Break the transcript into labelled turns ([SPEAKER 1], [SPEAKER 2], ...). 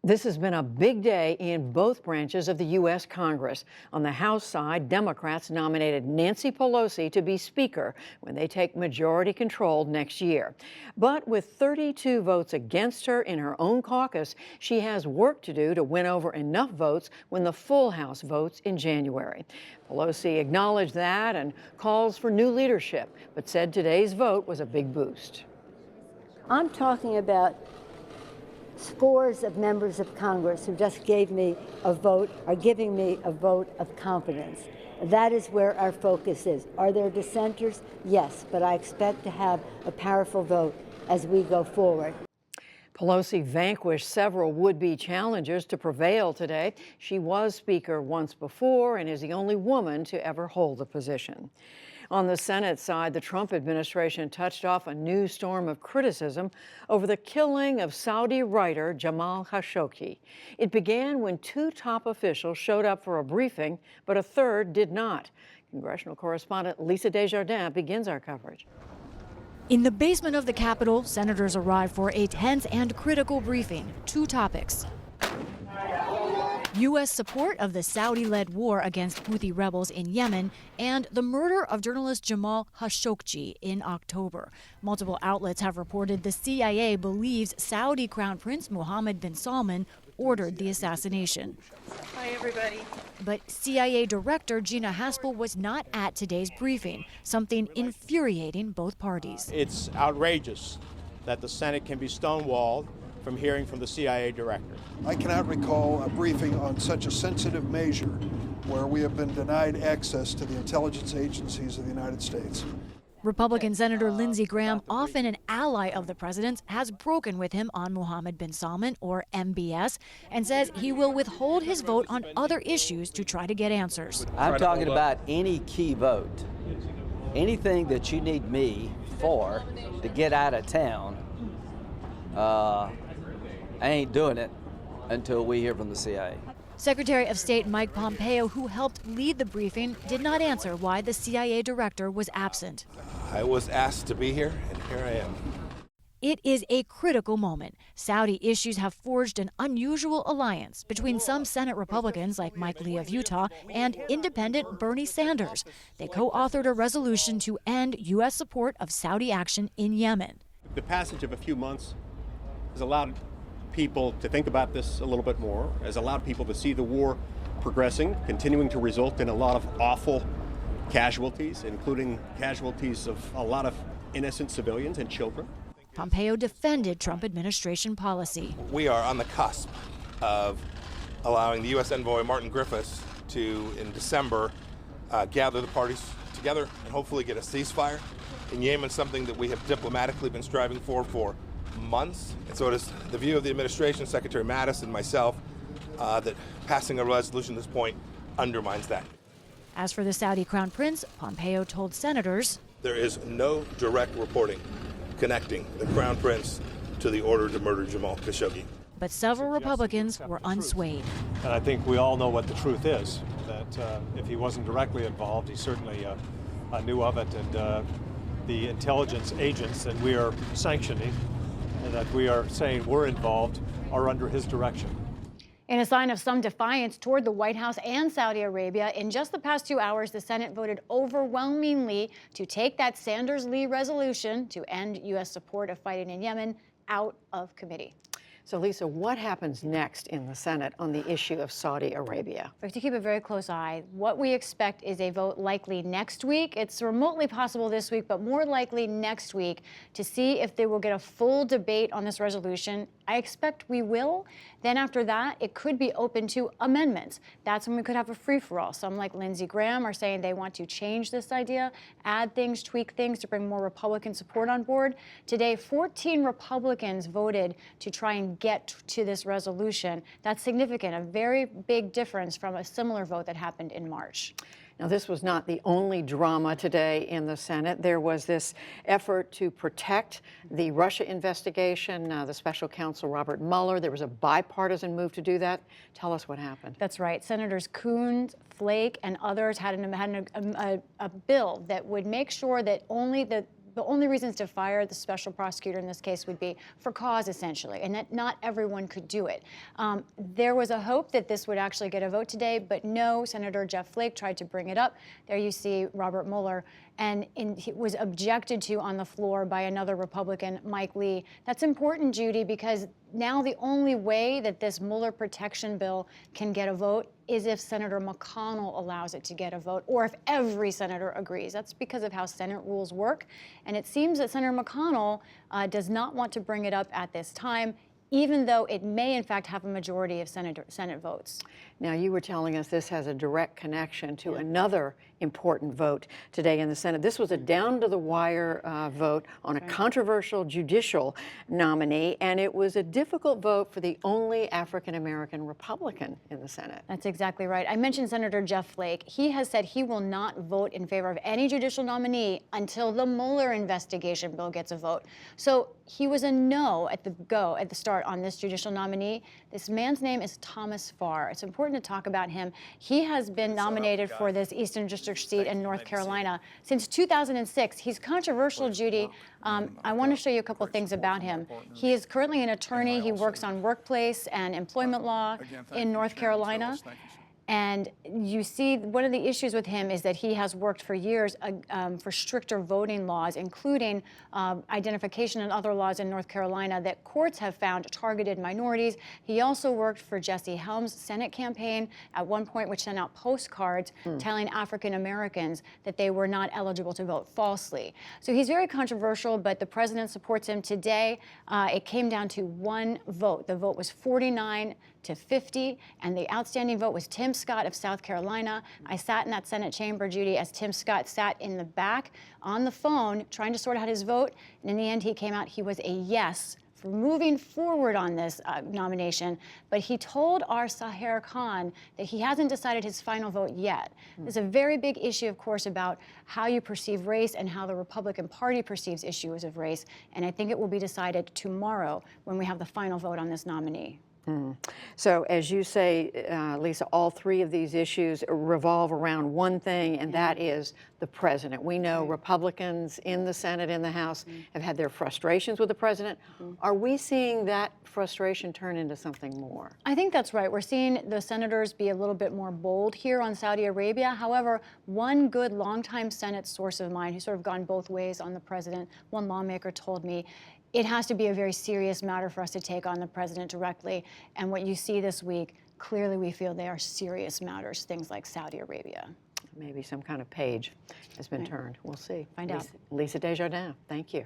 [SPEAKER 1] This has been a big day in both branches of the U.S. Congress. On the House side, Democrats nominated Nancy Pelosi to be Speaker when they take majority control next year. But with 32 votes against her in her own caucus, she has work to do to win over enough votes when the full House votes in January. Pelosi acknowledged that and calls for new leadership, but said today's vote was a big boost.
[SPEAKER 2] I'm talking about scores of members of Congress who just gave me a vote, are giving me a vote of confidence. That is where our focus is. Are there dissenters? Yes, but I expect to have a powerful vote as we go forward.
[SPEAKER 1] Pelosi vanquished several would-be challengers to prevail today. She was Speaker once before and is the only woman to ever hold the position. On the Senate side, the Trump administration touched off a new storm of criticism over the killing of Saudi writer Jamal Khashoggi. It began when two top officials showed up for a briefing, but a third did not. Congressional correspondent Lisa Desjardins begins our coverage.
[SPEAKER 3] In the basement of the Capitol, senators arrived for a tense and critical briefing. Two topics: U.S. support of the Saudi-led war against Houthi rebels in Yemen, and the murder of journalist Jamal Khashoggi in October. Multiple outlets have reported the CIA believes Saudi Crown Prince Mohammed bin Salman ordered the assassination.
[SPEAKER 4] Hi, everybody.
[SPEAKER 3] But CIA Director Gina Haspel was not at today's briefing, something infuriating both parties.
[SPEAKER 5] It's outrageous that the Senate can be stonewalled from hearing from the CIA director.
[SPEAKER 6] I cannot recall a briefing on such a sensitive measure where we have been denied access to the intelligence agencies of the United States.
[SPEAKER 3] Republican Senator Lindsey Graham, often an ally of the president's, has broken with him on Mohammed bin Salman, or MBS, and says he will withhold his vote on other issues to try to get answers.
[SPEAKER 7] I'm talking about any key vote. Anything that you need me for to get out of town, I ain't doing it until we hear from the CIA.
[SPEAKER 3] Secretary of State Mike Pompeo, who helped lead the briefing, did not answer why the CIA director was absent.
[SPEAKER 8] I was asked to be here, and here I am.
[SPEAKER 3] It is a critical moment. Saudi issues have forged an unusual alliance between some Senate Republicans like Mike Lee of Utah and independent Bernie Sanders. They co-authored a resolution to end U.S. support of Saudi action in Yemen.
[SPEAKER 5] The passage of a few months has allowed people to think about this a little bit more, has allowed people to see the war progressing, continuing to result in a lot of awful casualties, including casualties of a lot of innocent civilians and children.
[SPEAKER 3] Pompeo defended Trump administration policy.
[SPEAKER 8] We are on the cusp of allowing the U.S. envoy Martin Griffiths to, in December, gather the parties together and hopefully get a ceasefire in Yemen, something that we have diplomatically been striving for months. And so it is the view of the administration, Secretary Mattis and myself, that passing a resolution at this point undermines that.
[SPEAKER 3] As for the Saudi Crown Prince, Pompeo told senators,
[SPEAKER 8] there is no direct reporting connecting the Crown Prince to the order to murder Jamal Khashoggi.
[SPEAKER 3] But several Republicans were unswayed.
[SPEAKER 9] And I think we all know what the truth is, that if he wasn't directly involved, he certainly knew of it. And the intelligence agents that we are sanctioning and that we are saying were involved are under his direction.
[SPEAKER 4] In a sign of some defiance toward the White House and Saudi Arabia, in just the past 2 hours, the Senate voted overwhelmingly to take that Sanders-Lee resolution to end U.S. support of fighting in Yemen out of committee.
[SPEAKER 1] So, Lisa, what happens next in the Senate on the issue of Saudi Arabia?
[SPEAKER 4] We have to keep a very close eye. What we expect is a vote likely next week. It's remotely possible this week, but more likely next week to see if they will get a full debate on this resolution. I expect we will. Then after that, it could be open to amendments. That's when we could have a free-for-all. Some like Lindsey Graham are saying they want to change this idea, add things, tweak things to bring more Republican support on board. Today, 14 Republicans voted to try and get to this resolution. That's significant, a very big difference from a similar vote that happened in March.
[SPEAKER 1] Now, this was not the only drama today in the Senate. There was this effort to protect the Russia investigation, the special counsel Robert Mueller. There was a bipartisan move to do that. Tell us what happened.
[SPEAKER 4] That's right. Senators Coons, Flake, and others had a bill that would make sure that only the the only reasons to fire the special prosecutor in this case would be for cause, essentially, and that not everyone could do it. There was a hope that this would actually get a vote today, but no, Senator Jeff Flake tried to bring it up. There you see Robert Mueller, and it was objected to on the floor by another Republican, Mike Lee. That's important, Judy, because now the only way that this Mueller protection bill can get a vote is if Senator McConnell allows it to get a vote, or if every senator agrees. That's because of how Senate rules work. And it seems that Senator McConnell does not want to bring it up at this time, even though it may, in fact, have a majority of Senate votes.
[SPEAKER 1] Now, you were telling us this has a direct connection to another important vote today in the Senate. This was a down-to-the-wire vote on a controversial judicial nominee, and it was a difficult vote for the only African-American Republican in the Senate.
[SPEAKER 4] That's exactly right. I mentioned Senator Jeff Flake. He has said he will not vote in favor of any judicial nominee until the Mueller investigation bill gets a vote. So he was a no at the start on this judicial nominee. This man's name is Thomas Farr. It's important to talk about him. He has been nominated for this Eastern District seat in North Carolina since 2006. He's controversial, Judy. I want to show you a couple of things about him. He is currently an attorney. He works on workplace and employment law in North Carolina. And you see, one of the issues with him is that he has worked for years for stricter voting laws, including identification and other laws in North Carolina that courts have found targeted minorities. He also worked for Jesse Helms' Senate campaign at one point, which sent out postcards telling African Americans that they were not eligible to vote falsely. So he's very controversial, but the president supports him today. It came down to one vote. The vote was 49 to 50, and the outstanding vote was Tim Scott of South Carolina. I sat in that Senate chamber, Judy, as Tim Scott sat in the back on the phone trying to sort out his vote, and in the end he came out, he was a yes for moving forward on this nomination, but he told our Sahar Khan that he hasn't decided his final vote yet. There's a very big issue, of course, about how you perceive race and how the Republican Party perceives issues of race, and I think it will be decided tomorrow when we have the final vote on this nominee.
[SPEAKER 1] So as you say, Lisa, all three of these issues revolve around one thing, and that is the president. We know Republicans in the Senate, in the House, have had their frustrations with the president. Are we seeing that frustration turn into something more?
[SPEAKER 4] I think that's right. We're seeing the senators be a little bit more bold here on Saudi Arabia. However, one good longtime Senate source of mine who's sort of gone both ways on the president, one lawmaker told me, it has to be a very serious matter for us to take on the president directly. And what you see this week, clearly we feel they are serious matters, things like Saudi Arabia.
[SPEAKER 1] Maybe some kind of page has been turned. We'll see.
[SPEAKER 4] Find out.
[SPEAKER 1] Lisa Desjardins, thank you.